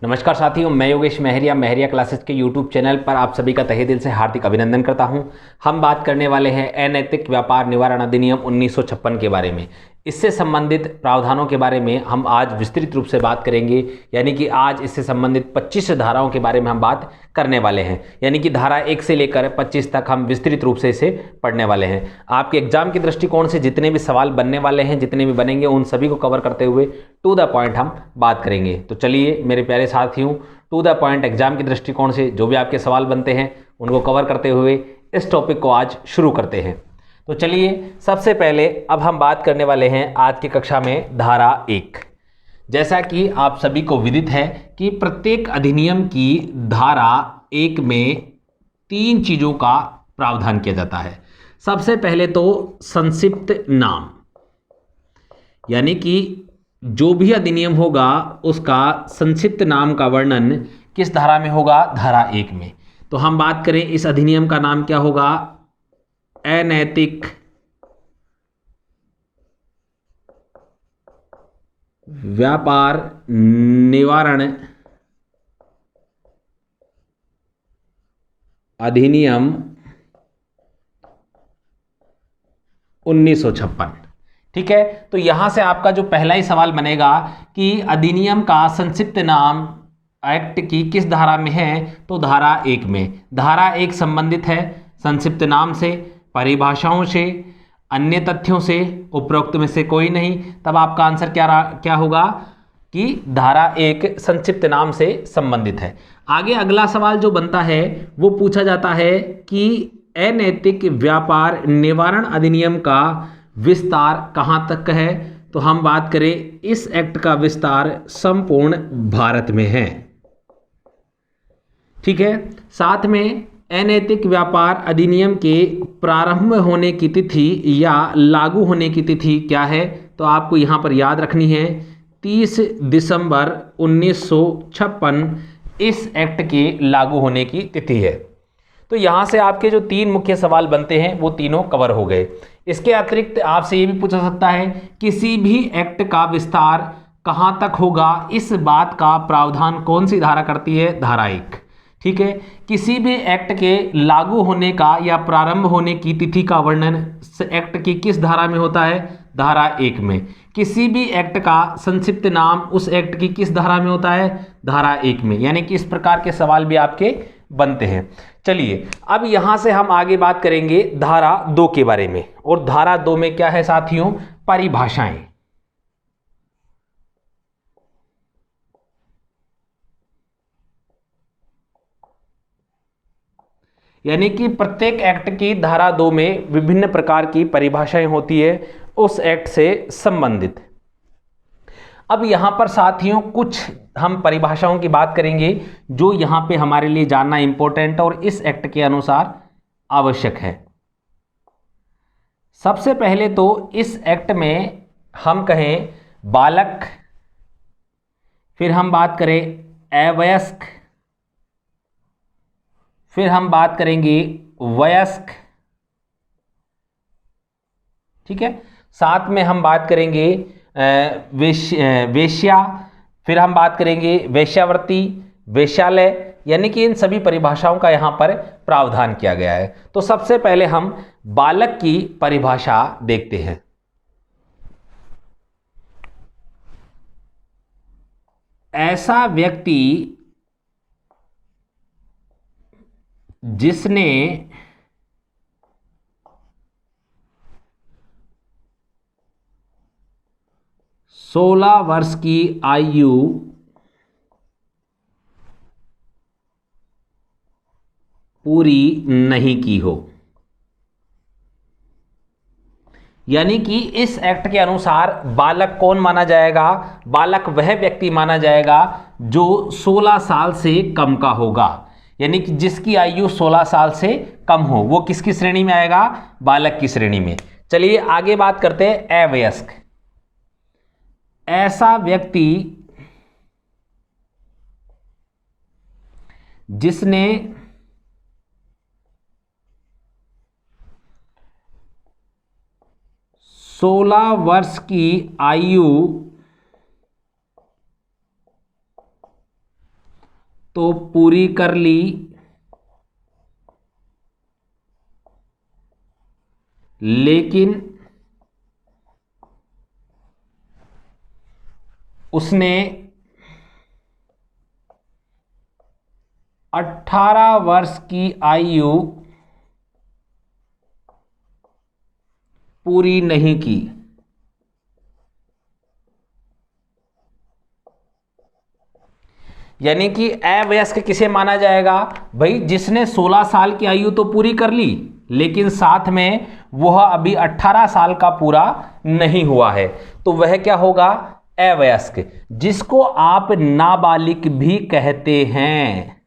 नमस्कार साथियों, मैं योगेश महरिया महरिया क्लासेस के यूट्यूब चैनल पर आप सभी का तहे दिल से हार्दिक अभिनंदन करता हूं। हम बात करने वाले हैं अनैतिक व्यापार निवारण अधिनियम 1956 के बारे में। इससे संबंधित प्रावधानों के बारे में हम आज विस्तृत रूप से बात करेंगे। यानी कि आज इससे संबंधित 25 धाराओं के बारे में हम बात करने वाले हैं। यानी कि धारा 1 से लेकर 25 तक हम विस्तृत रूप से इसे पढ़ने वाले हैं। आपके एग्जाम के दृष्टिकोण से जितने भी सवाल बनने वाले हैं, जितने भी बनेंगे, उन सभी को कवर करते हुए टू द पॉइंट हम बात करेंगे। तो चलिए मेरे प्यारे साथियों, टू द पॉइंट एग्जाम के दृष्टिकोण से जो भी आपके सवाल बनते हैं उनको कवर करते हुए इस टॉपिक को आज शुरू करते हैं। तो चलिए सबसे पहले अब हम बात करने वाले हैं आज की कक्षा में धारा 1। जैसा कि आप सभी को विदित है कि प्रत्येक अधिनियम की धारा 1 में 3 चीज़ों का प्रावधान किया जाता है। सबसे पहले तो संक्षिप्त नाम, यानी कि जो भी अधिनियम होगा उसका संक्षिप्त नाम का वर्णन किस धारा में होगा? धारा 1 में। तो हम बात करें इस अधिनियम का नाम क्या होगा? अनैतिक व्यापार निवारण अधिनियम 1956। ठीक है, तो यहां से आपका जो पहला ही सवाल बनेगा कि अधिनियम का संक्षिप्त नाम एक्ट की किस धारा में है? तो धारा 1 में। धारा 1 संबंधित है संक्षिप्त नाम से, परिभाषाओं से, अन्य तथ्यों से, उपरोक्त में से कोई नहीं। तब आपका आंसर क्या होगा कि धारा 1 संक्षिप्त नाम से संबंधित है। आगे अगला सवाल जो बनता है वो पूछा जाता है कि अनैतिक व्यापार निवारण अधिनियम का विस्तार कहाँ तक है? तो हम बात करें इस एक्ट का विस्तार संपूर्ण भारत में है। ठीक है, साथ में अनैतिक व्यापार अधिनियम के प्रारंभ होने की तिथि या लागू होने की तिथि क्या है? तो आपको यहाँ पर याद रखनी है 30 दिसंबर 1956 इस एक्ट के लागू होने की तिथि है। तो यहाँ से आपके जो 3 मुख्य सवाल बनते हैं वो तीनों कवर हो गए। इसके अतिरिक्त आपसे ये भी पूछा सकता है किसी भी एक्ट का विस्तार कहाँ तक होगा, इस बात का प्रावधान कौन सी धारा करती है? धारा 1। ठीक है, किसी भी एक्ट के लागू होने का या प्रारंभ होने की तिथि का वर्णन एक्ट की किस धारा में होता है? धारा 1 में। किसी भी एक्ट का संक्षिप्त नाम उस एक्ट की किस धारा में होता है? धारा 1 में। यानी कि इस प्रकार के सवाल भी आपके बनते हैं। चलिए अब यहां से हम आगे बात करेंगे धारा 2 के बारे में। और धारा 2 में क्या है साथियों? परिभाषाएं। यानी कि प्रत्येक एक्ट की धारा 2 में विभिन्न प्रकार की परिभाषाएं होती है उस एक्ट से संबंधित। अब यहां पर साथियों कुछ हम परिभाषाओं की बात करेंगे जो यहां पे हमारे लिए जानना इंपॉर्टेंट और इस एक्ट के अनुसार आवश्यक है। सबसे पहले तो इस एक्ट में हम कहें बालक, फिर हम बात करें अवयस्क, फिर हम बात करेंगे वयस्क। ठीक है, साथ में हम बात करेंगे वेश्या, फिर हम बात करेंगे वेश्यावृत्ति, वेश्यालय। यानी कि इन सभी परिभाषाओं का यहां पर प्रावधान किया गया है। तो सबसे पहले हम बालक की परिभाषा देखते हैं। ऐसा व्यक्ति जिसने सोलह वर्ष की आयु पूरी नहीं की हो। यानी कि इस एक्ट के अनुसार बालक कौन माना जाएगा? बालक वह व्यक्ति माना जाएगा जो 16 साल से कम का होगा। यानी कि जिसकी आयु 16 साल से कम हो वो किसकी श्रेणी में आएगा? बालक की श्रेणी में। चलिए आगे बात करते हैं अवयस्क। ऐसा व्यक्ति जिसने 16 वर्ष की आयु तो पूरी कर ली, लेकिन उसने 18 वर्ष की आयु पूरी नहीं की। यानी कि अवयस्क किसे माना जाएगा? भाई जिसने 16 साल की आयु तो पूरी कर ली, लेकिन साथ में वह अभी 18 साल का पूरा नहीं हुआ है, तो वह क्या होगा? अवयस्क, जिसको आप नाबालिग भी कहते हैं।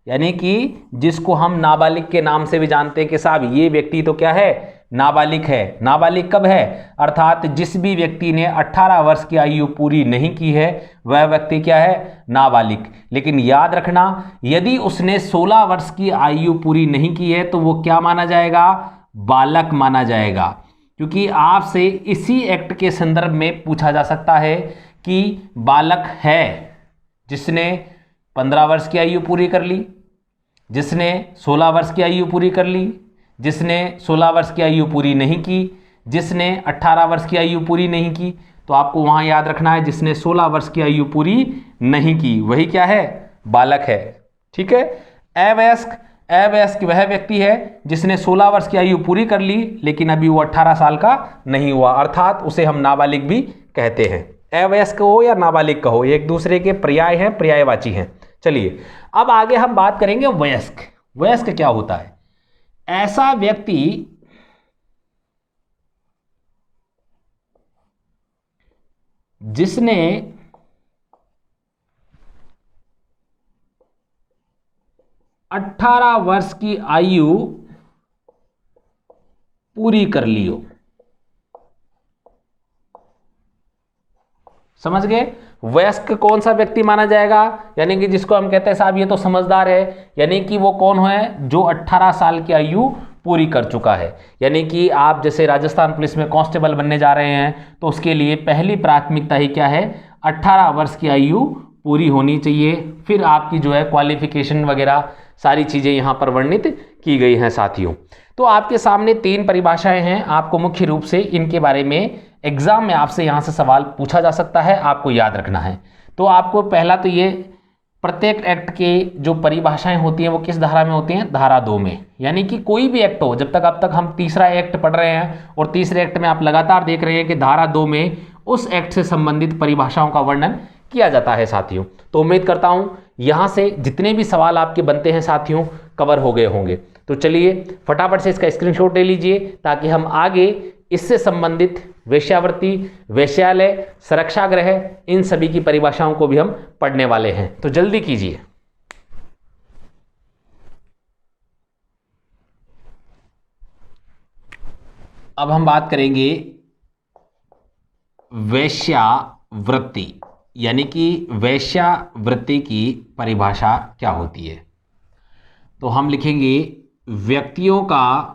यानी कि जिसको हम नाबालिग के नाम से भी जानते हैं कि साहब ये व्यक्ति तो क्या है? नाबालिग है। नाबालिग कब है? अर्थात जिस भी व्यक्ति ने 18 वर्ष की आयु पूरी नहीं की है वह व्यक्ति क्या है? नाबालिग। लेकिन याद रखना, यदि उसने 16 वर्ष की आयु पूरी नहीं की है तो वो क्या माना जाएगा? बालक माना जाएगा। क्योंकि आपसे इसी एक्ट के संदर्भ में पूछा जा सकता है कि बालक है जिसने 15 वर्ष की आयु पूरी कर ली, जिसने 16 वर्ष की आयु पूरी कर ली, जिसने 16 वर्ष की आयु पूरी नहीं की, जिसने 18 वर्ष की आयु पूरी नहीं की। तो आपको वहां याद रखना है जिसने 16 वर्ष की आयु पूरी नहीं की वही क्या है? बालक है। ठीक है। अवयस्क, अवयस्क वह व्यक्ति है जिसने 16 वर्ष की आयु पूरी कर ली लेकिन अभी वो 18 साल का नहीं हुआ, अर्थात उसे हम नाबालिग भी कहते हैं। अवयस्क हो या नाबालिग कहो, एक दूसरे के पर्याय हैं, पर्यायवाची हैं। चलिए अब आगे हम बात करेंगे वयस्क। वयस्क क्या होता है? ऐसा व्यक्ति जिसने 18 वर्ष की आयु पूरी कर ली हो। समझ गए? वयस्क कौन सा व्यक्ति माना जाएगा? यानी कि जिसको हम कहते हैं साहब ये तो समझदार है, यानी कि वो कौन है? जो 18 साल की आयु पूरी कर चुका है। यानी कि आप जैसे राजस्थान पुलिस में कांस्टेबल बनने जा रहे हैं तो उसके लिए पहली प्राथमिकता ही क्या है? 18 वर्ष की आयु पूरी होनी चाहिए। फिर आपकी जो है क्वालिफिकेशन वगैरह सारी चीज़ें यहाँ पर वर्णित की गई हैं साथियों। तो आपके सामने 3 परिभाषाएं हैं, आपको मुख्य रूप से इनके बारे में एग्जाम में आपसे यहाँ से सवाल पूछा जा सकता है, आपको याद रखना है। तो आपको पहला तो ये प्रत्येक एक्ट के जो परिभाषाएं होती हैं वो किस धारा में होती हैं? धारा 2 में। यानी कि कोई भी एक्ट हो, जब तक अब तक हम तीसरा एक्ट पढ़ रहे हैं और तीसरे एक्ट में आप लगातार देख रहे हैं कि धारा 2 में उस एक्ट से संबंधित परिभाषाओं का वर्णन किया जाता है साथियों। तो उम्मीद करता हूं यहां से जितने भी सवाल आपके बनते हैं साथियों कवर हो गए होंगे। तो चलिए फटाफट से इसका स्क्रीनशॉट ले लीजिए ताकि हम आगे इससे संबंधित वेश्यावृत्ति, वेश्यालय, सुरक्षागृह, इन सभी की परिभाषाओं को भी हम पढ़ने वाले हैं। तो जल्दी कीजिए। अब हम बात करेंगे वेश्यावृत्ति, यानी कि वेश्यावृत्ति की परिभाषा क्या होती है। तो हम लिखेंगे व्यक्तियों का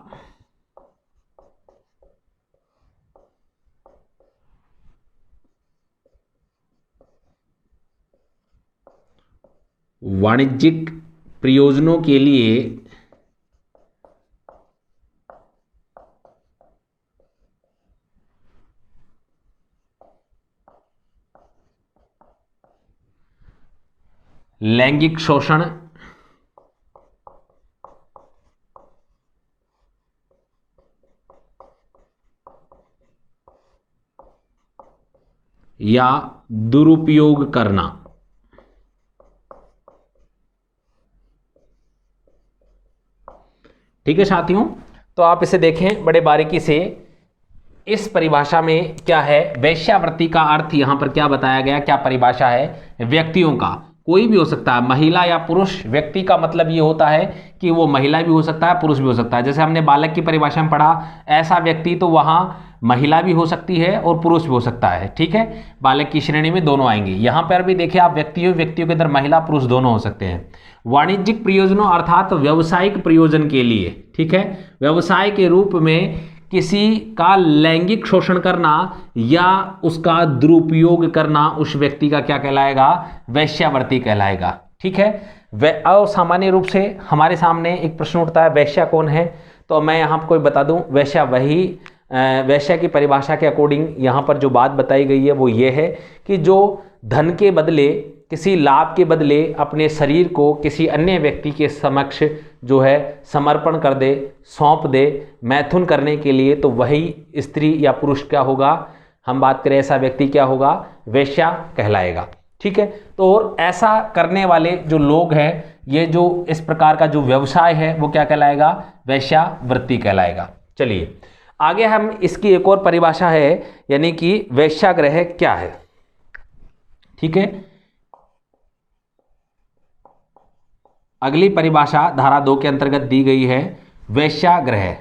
वाणिज्यिक प्रयोजनों के लिए लैंगिक शोषण या दुरुपयोग करना। ठीक है साथियों, तो आप इसे देखें बड़े बारीकी से। इस परिभाषा में क्या है? वेश्यावृत्ति का अर्थ यहां पर क्या बताया गया, क्या परिभाषा है? व्यक्तियों का, कोई भी हो सकता है, महिला या पुरुष। व्यक्ति का मतलब ये होता है कि वो महिला भी हो सकता है, पुरुष भी हो सकता है। जैसे हमने बालक की परिभाषा में पढ़ा, ऐसा व्यक्ति तो वहां महिला भी हो सकती है और पुरुष भी हो सकता है। ठीक है, बालक की श्रेणी में दोनों आएंगे। यहां पर भी देखिए आप, व्यक्तियों के अंदर महिला पुरुष दोनों हो सकते हैं। वाणिज्यिक प्रयोजनों अर्थात व्यावसायिक प्रयोजन के लिए, ठीक है, व्यवसाय के रूप में किसी का लैंगिक शोषण करना या उसका दुरुपयोग करना उस व्यक्ति का क्या कहलाएगा? वेश्यावृत्ति कहलाएगा। ठीक है। और सामान्य रूप से हमारे सामने एक प्रश्न उठता है, वेश्या कौन है? तो मैं यहाँ आपको बता दूँ, वेश्या वही वेश्या की परिभाषा के अकॉर्डिंग यहाँ पर जो बात बताई गई है वो ये है कि जो धन के बदले, किसी लाभ के बदले अपने शरीर को किसी अन्य व्यक्ति के समक्ष जो है समर्पण कर दे, सौंप दे, मैथुन करने के लिए, तो वही स्त्री या पुरुष क्या होगा, हम बात करें ऐसा व्यक्ति क्या होगा, वेश्या कहलाएगा। ठीक है। तो और ऐसा करने वाले जो लोग हैं, ये जो इस प्रकार का जो व्यवसाय है वो क्या कहलाएगा, वेश्यावृत्ति कहलाएगा। चलिए आगे हम इसकी एक और परिभाषा है, यानी कि वेश्याग्रह क्या है। ठीक है। अगली परिभाषा धारा 2 के अंतर्गत दी गई है, वेश्याग्रह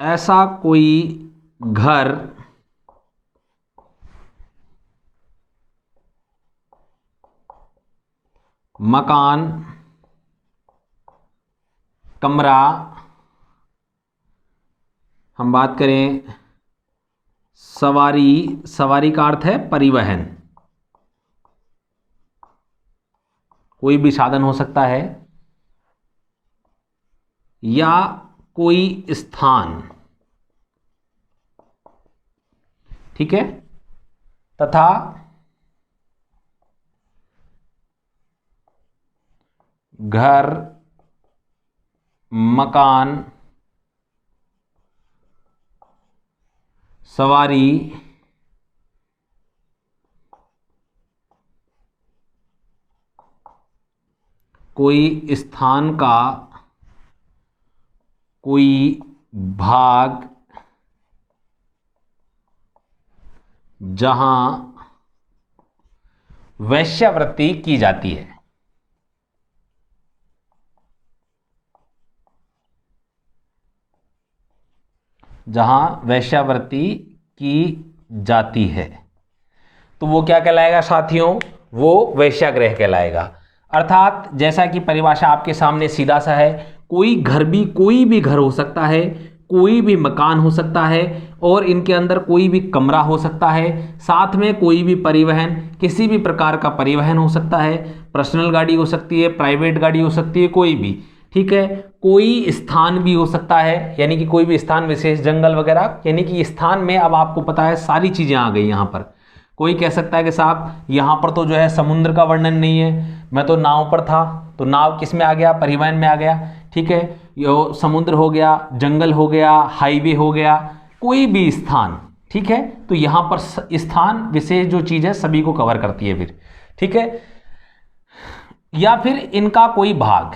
ऐसा कोई घर मकान कमरा, हम बात करें सवारी, सवारी का अर्थ है परिवहन, कोई भी साधन हो सकता है, या कोई स्थान, ठीक है, तथा घर मकान सवारी कोई स्थान का कोई भाग जहां वेश्यावृत्ति की जाती है। जहां वेश्यावृत्ति की जाती है तो वो क्या कहलाएगा साथियों, वो वेश्याग्रह कहलाएगा। अर्थात जैसा कि परिभाषा आपके सामने सीधा सा है, कोई घर भी, कोई भी घर हो सकता है, कोई भी मकान हो सकता है, और इनके अंदर कोई भी कमरा हो सकता है, साथ में कोई भी परिवहन, किसी भी प्रकार का परिवहन हो सकता है, पर्सनल गाड़ी हो सकती है, प्राइवेट गाड़ी हो सकती है, कोई भी, ठीक है, कोई स्थान भी हो सकता है, यानी कि कोई भी स्थान विशेष, जंगल वगैरह, यानी कि स्थान में अब आपको पता है सारी चीज़ें आ गई यहाँ पर। कोई कह सकता है कि साहब यहाँ पर तो जो है समुद्र का वर्णन नहीं है, मैं तो नाव पर था, तो नाव किस में आ गया, परिवहन में आ गया। ठीक है, ये समुद्र हो गया, जंगल हो गया, हाईवे हो गया, कोई भी स्थान, ठीक है, तो यहाँ पर स्थान विशेष जो चीज़ है सभी को कवर करती है फिर। ठीक है, या फिर इनका कोई भाग,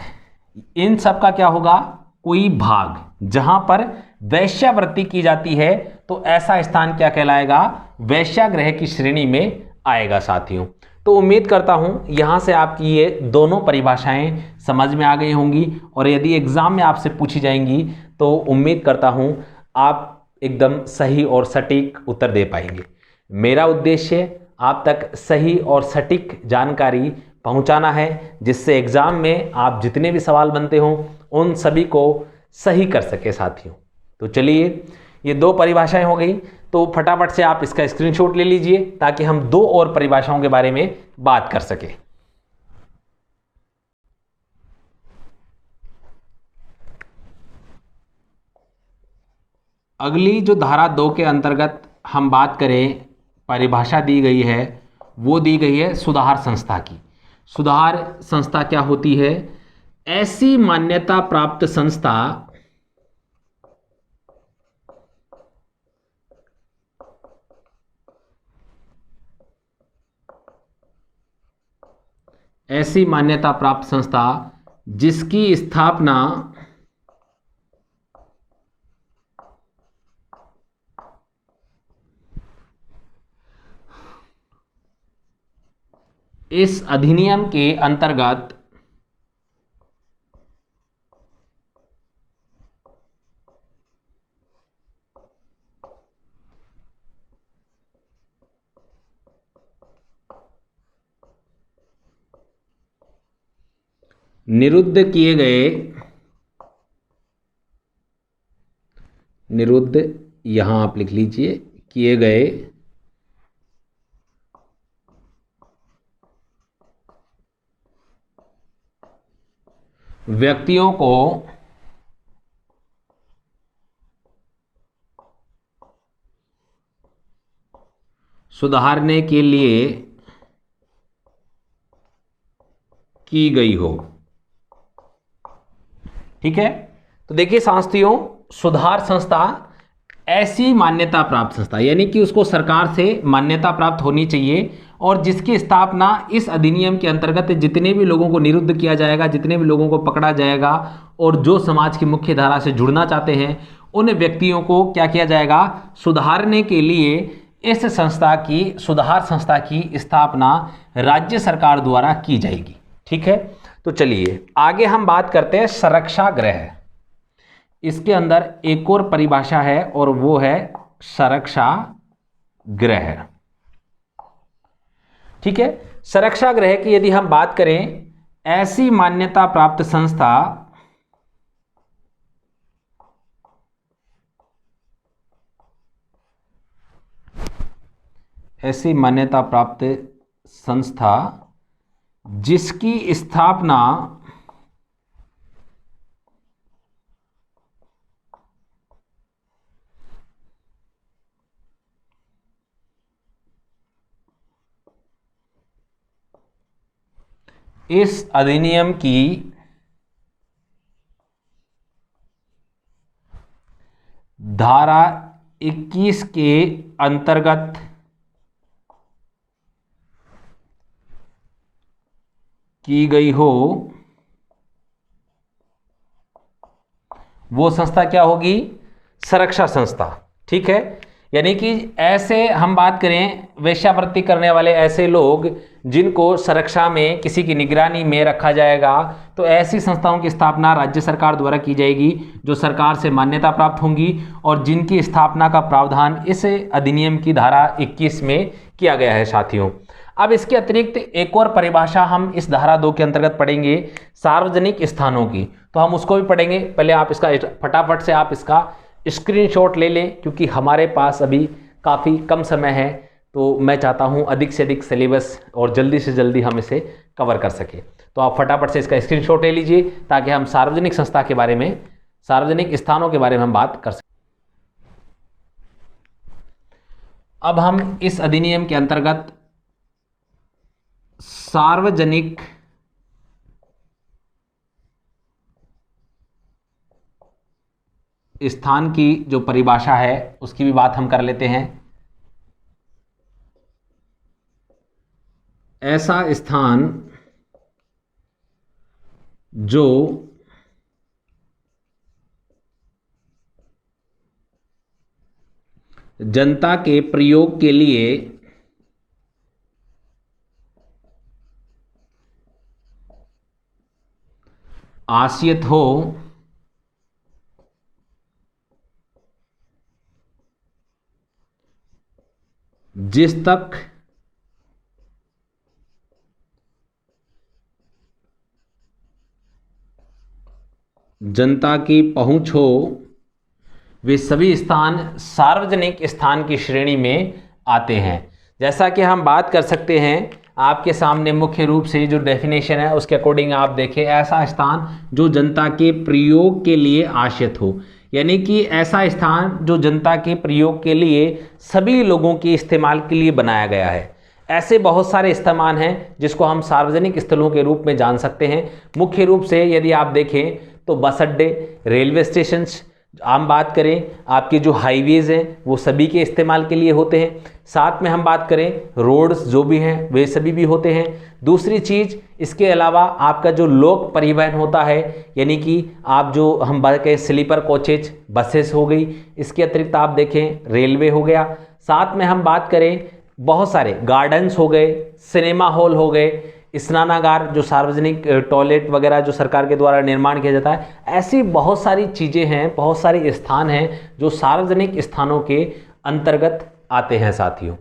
इन सब का क्या होगा, कोई भाग जहां पर वेश्यावृत्ति की जाती है, तो ऐसा स्थान क्या कहलाएगा, वेश्याग्रह की श्रेणी में आएगा साथियों। तो उम्मीद करता हूं यहां से आपकी ये दोनों परिभाषाएं समझ में आ गई होंगी, और यदि एग्जाम में आपसे पूछी जाएंगी तो उम्मीद करता हूं आप एकदम सही और सटीक उत्तर दे पाएंगे। मेरा उद्देश्य आप तक सही और सटीक जानकारी पहुंचाना है, जिससे एग्जाम में आप जितने भी सवाल बनते हों उन सभी को सही कर सके साथियों। तो चलिए, ये दो परिभाषाएं हो गई, तो फटाफट से आप इसका स्क्रीनशॉट ले लीजिए ताकि हम दो और परिभाषाओं के बारे में बात कर सके। अगली जो धारा 2 के अंतर्गत हम बात करें, परिभाषा दी गई है, वो दी गई है सुधार संस्था की। सुधार संस्था क्या होती है, ऐसी मान्यता प्राप्त संस्था ऐसी मान्यता प्राप्त संस्था जिसकी स्थापना इस अधिनियम के अंतर्गत निरुद्ध किए गए, निरुद्ध यहां आप लिख लीजिए, किए गए व्यक्तियों को सुधारने के लिए की गई हो। ठीक है, तो देखिए साथियों, सुधार संस्था ऐसी मान्यता प्राप्त संस्था, यानी कि उसको सरकार से मान्यता प्राप्त होनी चाहिए और जिसकी स्थापना इस अधिनियम के अंतर्गत जितने भी लोगों को निरुद्ध किया जाएगा, जितने भी लोगों को पकड़ा जाएगा और जो समाज की मुख्य धारा से जुड़ना चाहते हैं उन व्यक्तियों को क्या किया जाएगा, सुधारने के लिए इस संस्था की, सुधार संस्था की स्थापना राज्य सरकार द्वारा की जाएगी। ठीक है, तो चलिए आगे हम बात करते हैं संरक्षा गृह। इसके अंदर एक और परिभाषा है और वो है संरक्षा गृह। ठीक है, संरक्षा गृह की यदि हम बात करें, ऐसी मान्यता प्राप्त संस्था जिसकी स्थापना इस अधिनियम की धारा 21 के अंतर्गत की गई हो, वो संस्था क्या होगी, संरक्षा संस्था। ठीक है, यानी कि ऐसे हम बात करें वेश्यावृत्ति करने वाले ऐसे लोग जिनको सुरक्षा में किसी की निगरानी में रखा जाएगा, तो ऐसी संस्थाओं की स्थापना राज्य सरकार द्वारा की जाएगी जो सरकार से मान्यता प्राप्त होंगी और जिनकी स्थापना का प्रावधान इस अधिनियम की धारा 21 में किया गया है साथियों। अब इसके अतिरिक्त एक और परिभाषा हम इस धारा 2 के अंतर्गत पढ़ेंगे, सार्वजनिक स्थानों की, तो हम उसको भी पढ़ेंगे। पहले आप इसका फटाफट से आप इसका स्क्रीनशॉट ले लें क्योंकि हमारे पास अभी काफ़ी कम समय है, तो मैं चाहता हूं अधिक से अधिक सिलेबस और जल्दी से जल्दी हम इसे कवर कर सकें। तो आप फटाफट से इसका स्क्रीनशॉट ले लीजिए ताकि हम सार्वजनिक संस्था के बारे में, सार्वजनिक स्थानों के बारे में हम बात कर सकें। अब हम इस अधिनियम के अंतर्गत सार्वजनिक स्थान की जो परिभाषा है उसकी भी बात हम कर लेते हैं। ऐसा स्थान जो जनता के प्रयोग के लिए आश्रित हो, जिस तक जनता की पहुंच हो, वे सभी स्थान सार्वजनिक स्थान की श्रेणी में आते हैं। जैसा कि हम बात कर सकते हैं, आपके सामने मुख्य रूप से जो डेफिनेशन है उसके अकॉर्डिंग आप देखें, ऐसा स्थान जो जनता के प्रयोग के लिए आश्रित हो, यानी कि ऐसा स्थान जो जनता के प्रयोग के लिए सभी लोगों के इस्तेमाल के लिए बनाया गया है। ऐसे बहुत सारे इस्तेमाल हैं जिसको हम सार्वजनिक स्थलों के रूप में जान सकते हैं। मुख्य रूप से यदि आप देखें तो बस अड्डे, रेलवे स्टेशन, आम बात करें आपके जो हाईवेज़ हैं वो सभी के इस्तेमाल के लिए होते हैं। साथ में हम बात करें रोड्स जो भी हैं वे सभी भी होते हैं। दूसरी चीज़, इसके अलावा आपका जो लोक परिवहन होता है, यानी कि आप जो हम बात करें स्लीपर कोचेज, बसेस हो गई, इसके अतिरिक्त आप देखें रेलवे हो गया। साथ में हम बात करें बहुत सारे गार्डन्स हो गए, सिनेमा हॉल हो गए, स्नानागार जो सार्वजनिक टॉयलेट वगैरह जो सरकार के द्वारा निर्माण किया जाता है। ऐसी बहुत सारी चीज़ें हैं, बहुत सारे स्थान हैं जो सार्वजनिक स्थानों के अंतर्गत आते हैं साथियों।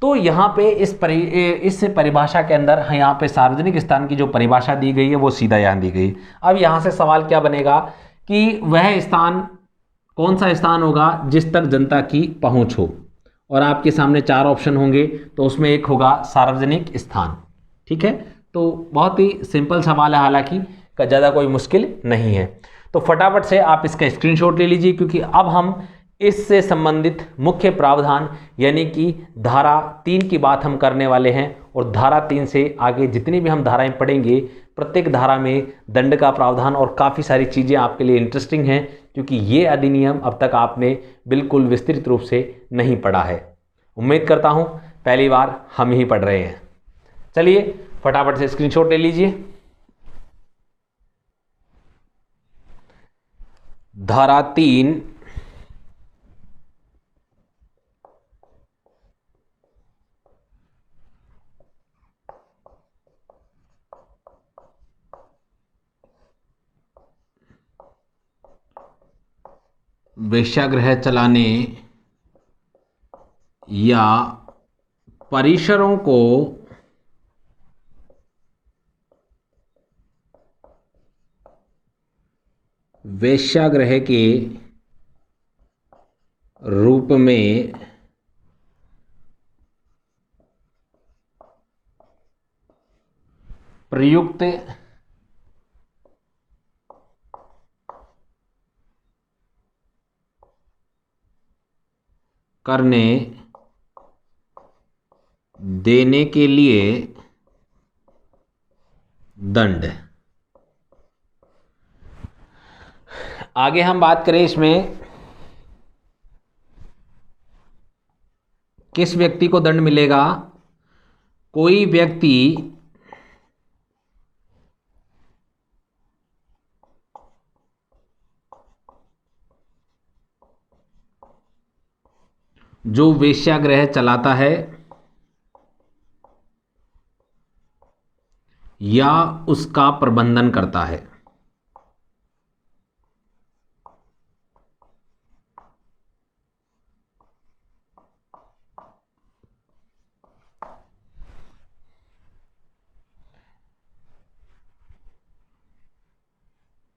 तो यहाँ पे इस परिभाषा के अंदर यहाँ पे सार्वजनिक स्थान की जो परिभाषा दी गई है वो सीधा यहाँ दी गई। अब यहाँ से सवाल क्या बनेगा कि वह स्थान कौन सा स्थान होगा जिस तक जनता की पहुँच हो, और आपके सामने 4 ऑप्शन होंगे, तो उसमें एक होगा सार्वजनिक स्थान। ठीक है, तो बहुत ही सिंपल सवाल है, हालांकि का ज़्यादा कोई मुश्किल नहीं है। तो फटाफट से आप इसका स्क्रीनशॉट ले लीजिए, क्योंकि अब हम इससे संबंधित मुख्य प्रावधान यानी कि धारा 3 की बात हम करने वाले हैं। और धारा 3 से आगे जितनी भी हम धाराएं पढ़ेंगे, प्रत्येक धारा में दंड का प्रावधान और काफ़ी सारी चीज़ें आपके लिए इंटरेस्टिंग हैं, क्योंकि ये अधिनियम अब तक आपने बिल्कुल विस्तृत रूप से नहीं पढ़ा है। उम्मीद करता हूँ पहली बार हम ही पढ़ रहे हैं। चलिए फटाफट से स्क्रीनशॉट ले लीजिए। धारा 3 वेश्यागृह चलाने या परिसरों को वेश्यागृह के रूप में प्रयुक्त करने देने के लिए दंड। आगे हम बात करें इसमें किस व्यक्ति को दंड मिलेगा। कोई व्यक्ति जो वेश्यागृह चलाता है या उसका प्रबंधन करता है।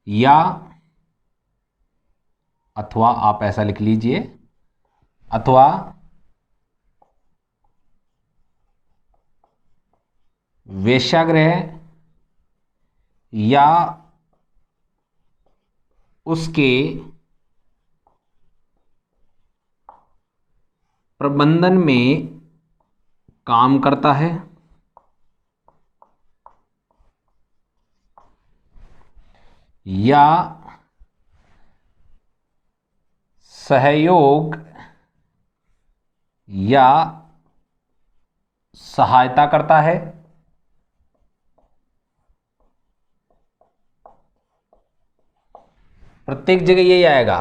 या अथवा आप ऐसा लिख लीजिए, अथवा वेश्यागृह या उसके प्रबंधन में काम करता है या सहयोग या सहायता करता है। प्रत्येक जगह यही आएगा।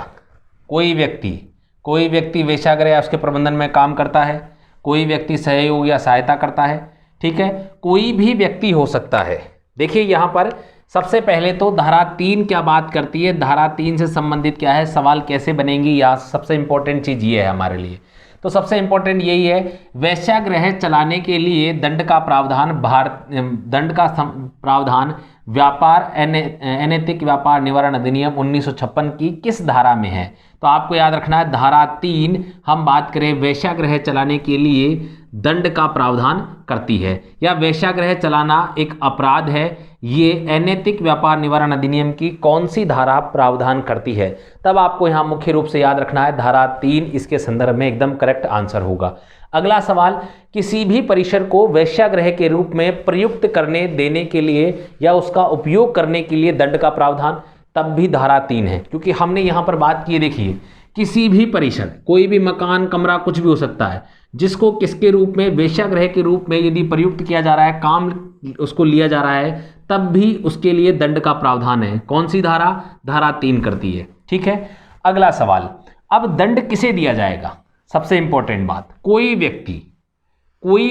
कोई व्यक्ति वेश्यागृह या उसके प्रबंधन में काम करता है, कोई व्यक्ति सहयोग या सहायता करता है। ठीक है, कोई भी व्यक्ति हो सकता है। देखिए यहाँ पर सबसे पहले तो धारा 3 क्या बात करती है, धारा 3 से संबंधित क्या है, सवाल कैसे बनेंगी, यहाँ सबसे इंपॉर्टेंट चीज़ ये है हमारे लिए। तो सबसे इंपॉर्टेंट यही है, वेश्यागृह चलाने के लिए दंड का प्रावधान व्यापार अनैतिक व्यापार निवारण अधिनियम 1956 की किस धारा में है। तो आपको याद रखना है धारा 3 हम बात करें वेश्यागृह चलाने के लिए दंड का प्रावधान करती है, या वेश्यागृह चलाना एक अपराध है, ये अनैतिक व्यापार निवारण अधिनियम की कौन सी धारा प्रावधान करती है। तब आपको यहाँ मुख्य रूप से याद रखना है धारा 3 इसके संदर्भ में एकदम करेक्ट आंसर होगा। अगला सवाल, किसी भी परिसर को वेश्यागृह के रूप में प्रयुक्त करने देने के लिए या उसका उपयोग करने के लिए दंड का प्रावधान, तब भी धारा 3 है, क्योंकि हमने यहाँ पर बात की है। देखिए किसी भी परिसर, कोई भी मकान, कमरा, कुछ भी हो सकता है, जिसको किसके रूप में, वेश्यागृह के रूप में यदि प्रयुक्त किया जा रहा है, काम उसको लिया जा रहा है, तब भी उसके लिए दंड का प्रावधान है। कौन सी धारा, धारा 3 करती है। ठीक है, अगला सवाल, अब दंड किसे दिया जाएगा। सबसे इंपॉर्टेंट बात, कोई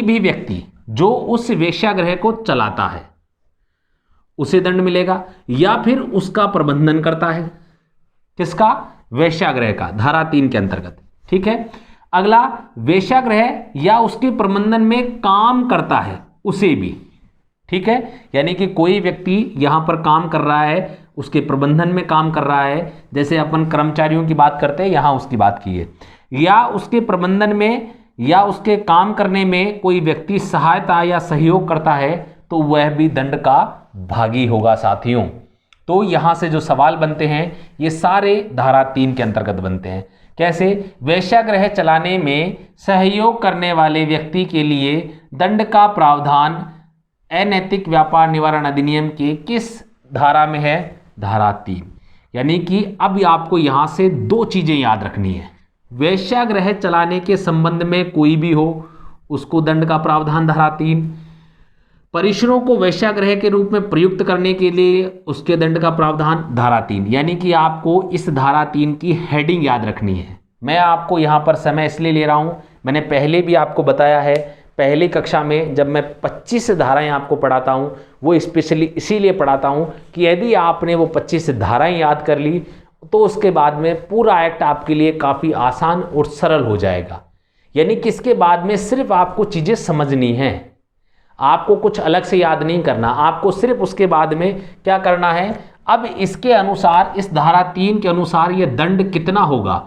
भी व्यक्ति जो उस वेश्यागृह को चलाता है उसे दंड मिलेगा, या फिर उसका प्रबंधन करता है, किसका, वेश्यागृह का, धारा 3 के अंतर्गत। ठीक है, अगला, वेश्यागृह या उसके प्रबंधन में काम करता है उसे भी। ठीक है, यानी कि कोई व्यक्ति यहां पर काम कर रहा है, उसके प्रबंधन में काम कर रहा है, जैसे अपन कर्मचारियों की बात करते हैं, यहां उसकी बात की है, या उसके प्रबंधन में या उसके काम करने में कोई व्यक्ति सहायता या सहयोग करता है, तो वह भी दंड का भागी होगा साथियों। तो यहाँ से जो सवाल बनते हैं ये सारे धारा 3 के अंतर्गत बनते हैं। कैसे? वेश्यागृह चलाने में सहयोग करने वाले व्यक्ति के लिए दंड का प्रावधान अनैतिक व्यापार निवारण अधिनियम के किस धारा में है? धारा 3। यानी कि अब आपको यहाँ से 2 चीज़ें याद रखनी है। वेश्यागृह चलाने के संबंध में कोई भी हो उसको दंड का प्रावधान धारा 3, परिसरों को वेश्यागृह के रूप में प्रयुक्त करने के लिए उसके दंड का प्रावधान धारा 3। यानी कि आपको इस धारा 3 की हेडिंग याद रखनी है। मैं आपको यहाँ पर समय इसलिए ले रहा हूँ, मैंने पहले भी आपको बताया है, पहली कक्षा में जब मैं 25 धाराएं आपको पढ़ाता हूँ वो स्पेशली इसीलिए पढ़ाता हूँ कि यदि आपने वो 25 धाराएं याद कर ली तो उसके बाद में पूरा एक्ट आपके लिए काफ़ी आसान और सरल हो जाएगा। यानी कि इसके बाद में सिर्फ आपको चीज़ें समझनी हैं, आपको कुछ अलग से याद नहीं करना, आपको सिर्फ उसके बाद में क्या करना है, अब इसके अनुसार, इस धारा 3 के अनुसार ये दंड कितना होगा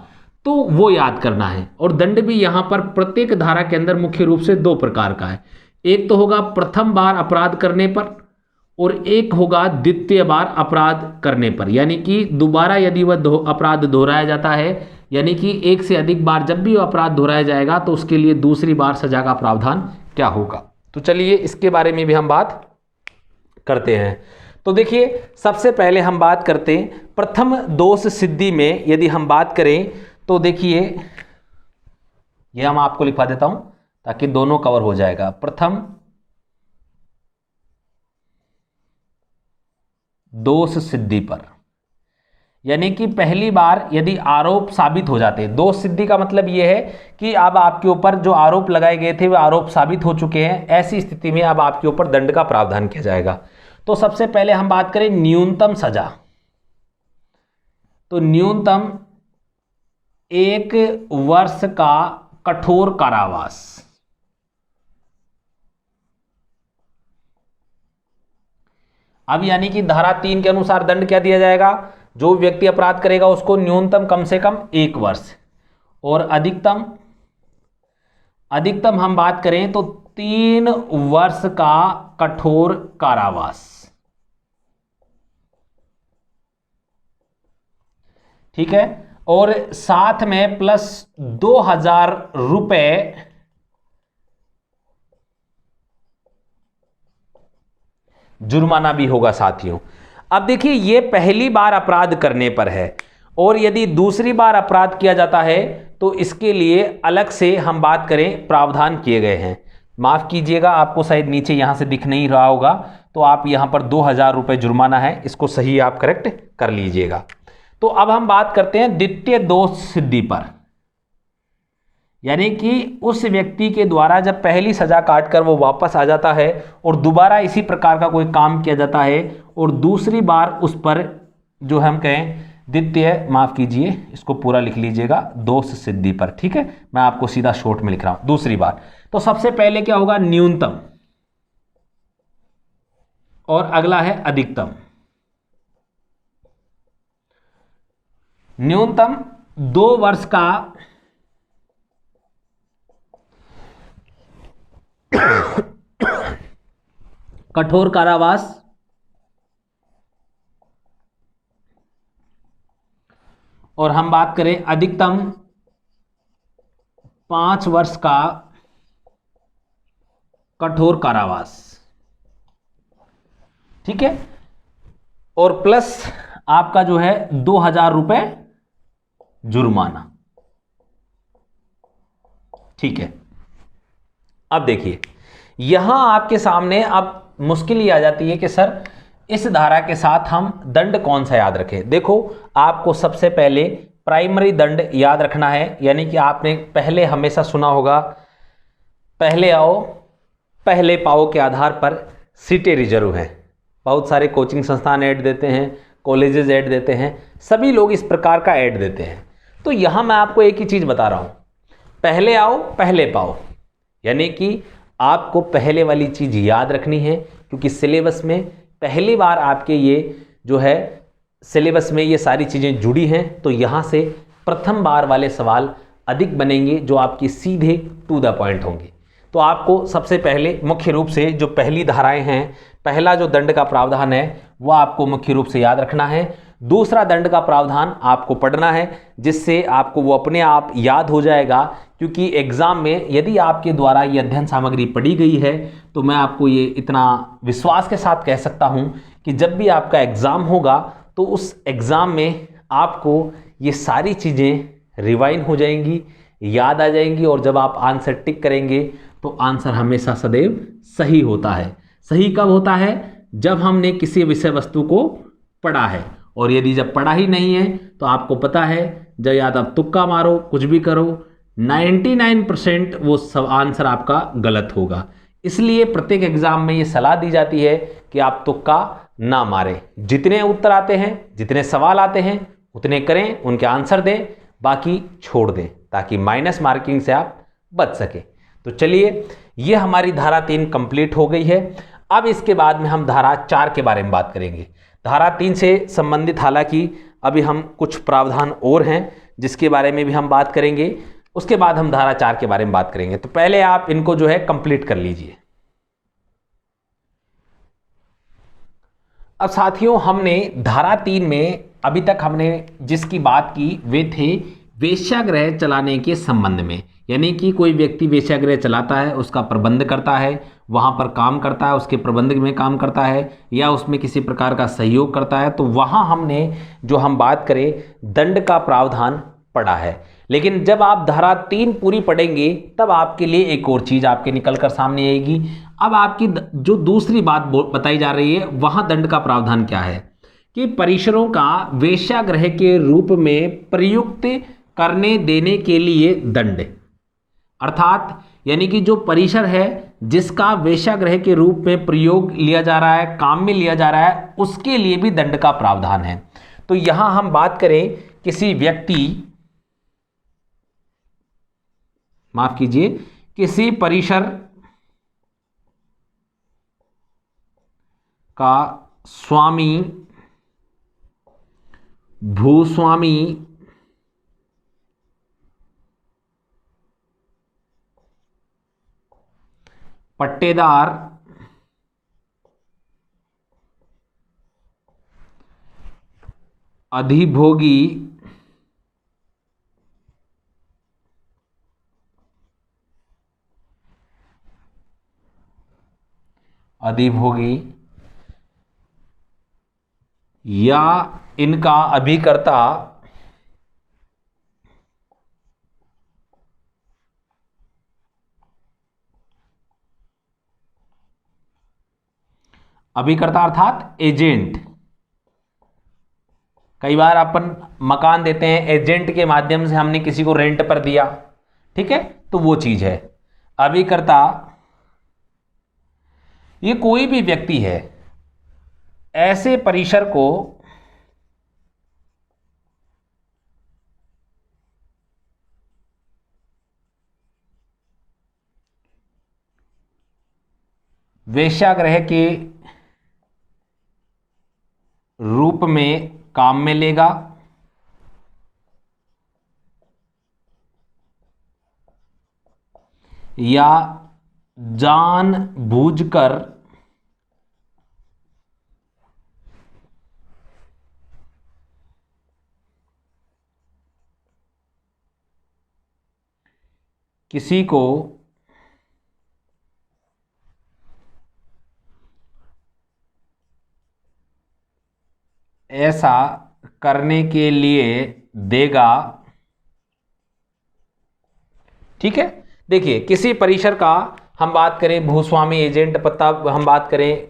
तो वो याद करना है। और दंड भी यहाँ पर प्रत्येक धारा के अंदर मुख्य रूप से 2 प्रकार का है। एक तो होगा प्रथम बार अपराध करने पर और एक होगा द्वितीय बार अपराध करने पर। यानी कि दोबारा यदि वह अपराध दोहराया जाता है, यानी कि एक से अधिक बार जब भी वह अपराध दोहराया जाएगा तो उसके लिए दूसरी बार सजा का प्रावधान क्या होगा। तो चलिए इसके बारे में भी हम बात करते हैं। तो देखिए सबसे पहले हम बात करते हैं प्रथम दोष सिद्धि में। यदि हम बात करें तो देखिए ये हम आपको लिखवा देता हूं ताकि दोनों कवर हो जाएगा। प्रथम दोष सिद्धि पर, यानी कि पहली बार यदि आरोप साबित हो जाते, दोष सिद्धि का मतलब यह है कि अब आपके ऊपर जो आरोप लगाए गए थे वे आरोप साबित हो चुके हैं, ऐसी स्थिति में अब आपके ऊपर दंड का प्रावधान किया जाएगा। तो सबसे पहले हम बात करें न्यूनतम सजा, तो न्यूनतम 1 वर्ष का कठोर कारावास। अब यानी कि धारा 3 के अनुसार दंड क्या दिया जाएगा, जो व्यक्ति अपराध करेगा उसको न्यूनतम कम से कम 1 वर्ष और अधिकतम हम बात करें तो 3 वर्ष का कठोर कारावास। ठीक है, और साथ में प्लस 2000 रुपए जुर्माना भी होगा साथियों। अब देखिए ये पहली बार अपराध करने पर है, और यदि दूसरी बार अपराध किया जाता है तो इसके लिए अलग से हम बात करें प्रावधान किए गए हैं। माफ कीजिएगा, आपको शायद नीचे यहां से दिख नहीं रहा होगा, तो आप यहां पर 2000 रुपए जुर्माना है, इसको सही आप करेक्ट कर लीजिएगा। तो अब हम बात करते हैं द्वितीय दोष सिद्धि पर, यानी कि उस व्यक्ति के द्वारा जब पहली सजा काटकर वो वापस आ जाता है और दोबारा इसी प्रकार का कोई काम किया जाता है और दूसरी बार उस पर जो हम कहें द्वितीय, माफ कीजिए इसको पूरा लिख लीजिएगा, दोष सिद्धि पर। ठीक है, मैं आपको सीधा शॉर्ट में लिख रहा हूं। दूसरी बार तो सबसे पहले क्या होगा, न्यूनतम, और अगला है अधिकतम। न्यूनतम 2 वर्ष का कठोर कारावास और हम बात करें अधिकतम 5 वर्ष का कठोर कारावास। ठीक है, और प्लस आपका जो है 2000 रुपए जुर्माना। ठीक है, अब देखिए यहां आपके सामने अब मुश्किल ही आ जाती है कि सर इस धारा के साथ हम दंड कौन सा याद रखें। देखो आपको सबसे पहले प्राइमरी दंड याद रखना है, यानी कि आपने पहले हमेशा सुना होगा पहले आओ पहले पाओ के आधार पर सीटें रिजर्व हैं। बहुत सारे कोचिंग संस्थान ऐड देते हैं, कॉलेजेस ऐड देते हैं, सभी लोग इस प्रकार का ऐड देते हैं। तो यहाँ मैं आपको एक ही चीज़ बता रहा हूँ, पहले आओ पहले पाओ, यानी कि आपको पहले वाली चीज़ याद रखनी है, क्योंकि सिलेबस में पहली बार आपके ये जो है सिलेबस में ये सारी चीज़ें जुड़ी हैं। तो यहाँ से प्रथम बार वाले सवाल अधिक बनेंगे जो आपकी सीधे टू द पॉइंट होंगे। तो आपको सबसे पहले मुख्य रूप से जो पहली धाराएं हैं, पहला जो दंड का प्रावधान है वो आपको मुख्य रूप से याद रखना है। दूसरा दंड का प्रावधान आपको पढ़ना है, जिससे आपको वो अपने आप याद हो जाएगा, क्योंकि एग्जाम में यदि आपके द्वारा ये अध्ययन सामग्री पढ़ी गई है तो मैं आपको ये इतना विश्वास के साथ कह सकता हूँ कि जब भी आपका एग्ज़ाम होगा तो उस एग्ज़ाम में आपको ये सारी चीज़ें रिवाइंड हो जाएंगी, याद आ जाएंगी, और जब आप आंसर टिक करेंगे तो आंसर हमेशा सदैव सही होता है। सही कब होता है? जब हमने किसी विषय वस्तु को पढ़ा है, और यदि जब पढ़ा ही नहीं है तो आपको पता है, जब याद आप तुक्का मारो, कुछ भी करो, 99% वो सब आंसर आपका गलत होगा। इसलिए प्रत्येक एग्जाम में ये सलाह दी जाती है कि आप तुक्का ना मारें। जितने उत्तर आते हैं, जितने सवाल आते हैं उतने करें, उनके आंसर दें, बाकी छोड़ दें, ताकि माइनस मार्किंग से आप बच सके। तो चलिए, ये हमारी धारा 3 कंप्लीट हो गई है। अब इसके बाद में हम धारा 4 के बारे में बात करेंगे। धारा 3 से संबंधित हालांकि अभी हम कुछ प्रावधान और हैं जिसके बारे में भी हम बात करेंगे, उसके बाद हम धारा 4 के बारे में बात करेंगे। तो पहले आप इनको जो है कंप्लीट कर लीजिए। अब साथियों, हमने धारा 3 में अभी तक हमने जिसकी बात की वे थे वेश्यागृह चलाने के संबंध में, यानी कि कोई व्यक्ति वेश्यागृह चलाता है, उसका प्रबंध करता है, वहाँ पर काम करता है, उसके प्रबंध में काम करता है, या उसमें किसी प्रकार का सहयोग करता है, तो वहाँ हमने जो हम बात करें दंड का प्रावधान पढ़ा है। लेकिन जब आप धारा 3 पूरी पढ़ेंगे तब आपके लिए एक और चीज़ आपके निकल कर सामने आएगी। अब आपकी जो दूसरी बात बताई जा रही है, वहाँ दंड का प्रावधान क्या है कि परिसरों का वेश्यागृह के रूप में प्रयुक्त करने देने के लिए दंड, अर्थात यानी कि जो परिसर है जिसका वेश्यागृह के रूप में प्रयोग लिया जा रहा है, काम में लिया जा रहा है, उसके लिए भी दंड का प्रावधान है। तो यहां हम बात करें किसी व्यक्ति, माफ कीजिए, किसी परिसर का स्वामी, भूस्वामी, पट्टेदार, अधिभोगी, या इनका अभिकर्ता अर्थात एजेंट। कई बार अपन मकान देते हैं, एजेंट के माध्यम से हमने किसी को रेंट पर दिया, ठीक है, तो वो चीज है अभिकर्ता। ये कोई भी व्यक्ति है ऐसे परिसर को वेश्यागृह के रूप में काम में लेगा, या जानबूझकर किसी को ऐसा करने के लिए देगा, ठीक है। देखिए, किसी परिसर का हम बात करें, भूस्वामी, एजेंट, पत्ता, हम बात करें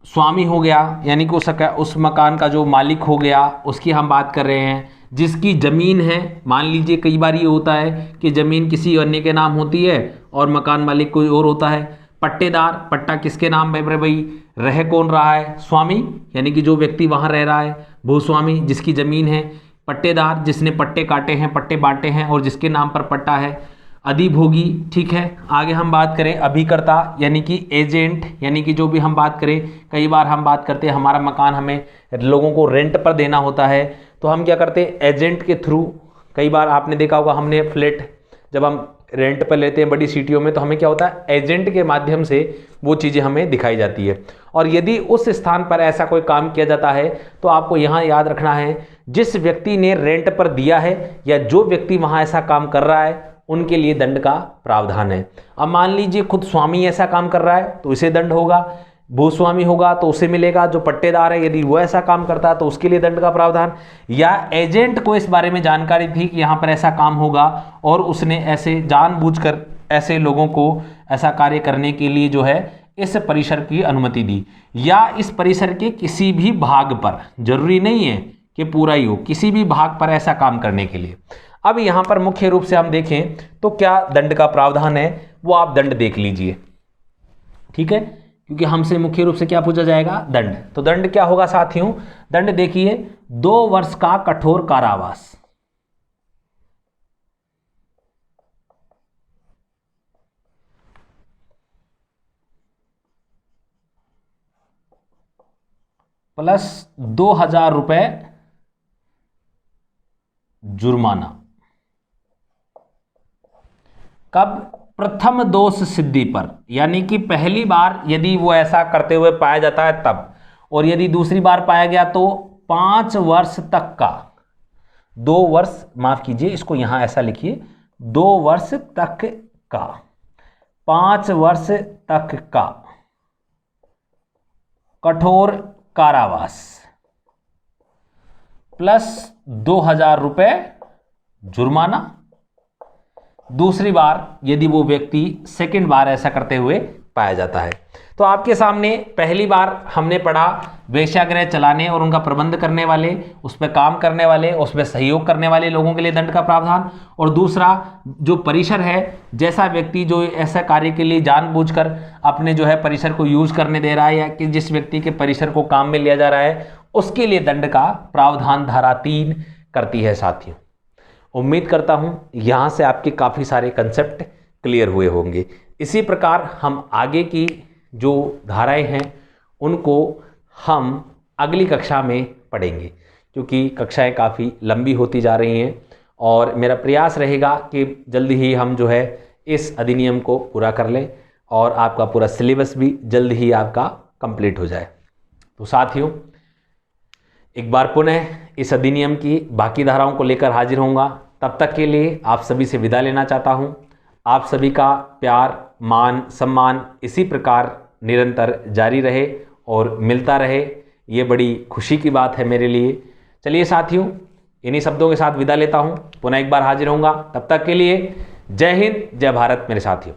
स्वामी हो गया, यानी कि उस मकान का जो मालिक हो गया, उसकी हम बात कर रहे हैं। जिसकी ज़मीन है, मान लीजिए कई बार ये होता है कि ज़मीन किसी अन्य के नाम होती है और मकान मालिक कोई और होता है। पट्टेदार, पट्टा किसके नाम है भाई, रह कौन रहा है, स्वामी, यानी कि जो व्यक्ति वहाँ रह रहा है। भूस्वामी, जिसकी ज़मीन है। पट्टेदार, जिसने पट्टे काटे हैं, पट्टे बांटे हैं और जिसके नाम पर पट्टा है। अधिभोगी, ठीक है। आगे हम बात करें अभिकर्ता, यानी कि एजेंट, यानी कि जो भी हम बात करें, कई बार हम बात करते हैं हमारा मकान हमें लोगों को रेंट पर देना होता है, तो हम क्या करते हैं एजेंट के थ्रू। कई बार आपने देखा होगा, हमने फ्लैट जब हम रेंट पर लेते हैं बड़ी सिटियों में, तो हमें क्या होता है, एजेंट के माध्यम से वो चीज़ें हमें दिखाई जाती है। और यदि उस स्थान पर ऐसा कोई काम किया जाता है तो आपको यहाँ याद रखना है, जिस व्यक्ति ने रेंट पर दिया है या जो व्यक्ति वहाँ ऐसा काम कर रहा है उनके लिए दंड का प्रावधान है। अब मान लीजिए खुद स्वामी ऐसा काम कर रहा है तो इसे दंड होगा, भूस्वामी होगा तो उसे मिलेगा, जो पट्टेदार है यदि वो ऐसा काम करता है तो उसके लिए दंड का प्रावधान, या एजेंट को इस बारे में जानकारी थी कि यहाँ पर ऐसा काम होगा और उसने ऐसे जानबूझकर ऐसे लोगों को ऐसा कार्य करने के लिए जो है इस परिसर की अनुमति दी, या इस परिसर के किसी भी भाग पर, जरूरी नहीं है कि पूरा ही हो, किसी भी भाग पर ऐसा काम करने के लिए। अब यहाँ पर मुख्य रूप से हम देखें तो क्या दंड का प्रावधान है, वो आप दंड देख लीजिए, ठीक है, क्योंकि हमसे मुख्य रूप से क्या पूछा जाएगा, दंड। तो दंड क्या होगा साथियों, दंड देखिए 2 वर्ष का कठोर कारावास, प्लस 2000 रुपए जुर्माना। कब, प्रथम दोष सिद्धि पर, यानी कि पहली बार यदि वो ऐसा करते हुए पाया जाता है तब, और यदि दूसरी बार पाया गया तो 5 वर्ष तक का, 2 वर्ष, माफ कीजिए इसको यहां ऐसा लिखिए, 2 वर्ष तक का, 5 वर्ष तक का कठोर कारावास प्लस 2000 रुपए जुर्माना। दूसरी बार यदि वो व्यक्ति सेकंड बार ऐसा करते हुए पाया जाता है। तो आपके सामने पहली बार हमने पढ़ा वेश्यागृह चलाने और उनका प्रबंध करने वाले, उस पर काम करने वाले, उसमें सहयोग करने वाले लोगों के लिए दंड का प्रावधान, और दूसरा जो परिसर है, जैसा व्यक्ति जो ऐसा कार्य के लिए जानबूझकर अपने जो है परिसर को यूज करने दे रहा है, या कि जिस व्यक्ति के परिसर को काम में लिया जा रहा है, उसके लिए दंड का प्रावधान धारा 3 करती है साथियों। उम्मीद करता हूं यहां से आपके काफ़ी सारे कंसेप्ट क्लियर हुए होंगे। इसी प्रकार हम आगे की जो धाराएं हैं उनको हम अगली कक्षा में पढ़ेंगे, क्योंकि कक्षाएं काफ़ी लंबी होती जा रही हैं और मेरा प्रयास रहेगा कि जल्दी ही हम जो है इस अधिनियम को पूरा कर लें और आपका पूरा सिलेबस भी जल्द ही आपका कंप्लीट हो जाए। तो साथियों, एक बार पुनः इस अधिनियम की बाकी धाराओं को लेकर हाजिर होऊंगा। तब तक के लिए आप सभी से विदा लेना चाहता हूं। आप सभी का प्यार, मान, सम्मान इसी प्रकार निरंतर जारी रहे और मिलता रहे, ये बड़ी खुशी की बात है मेरे लिए। चलिए साथियों, इन्हीं शब्दों के साथ विदा लेता हूं, पुनः एक बार हाजिर होऊंगा। तब तक के लिए जय हिंद, जय भारत मेरे साथियों।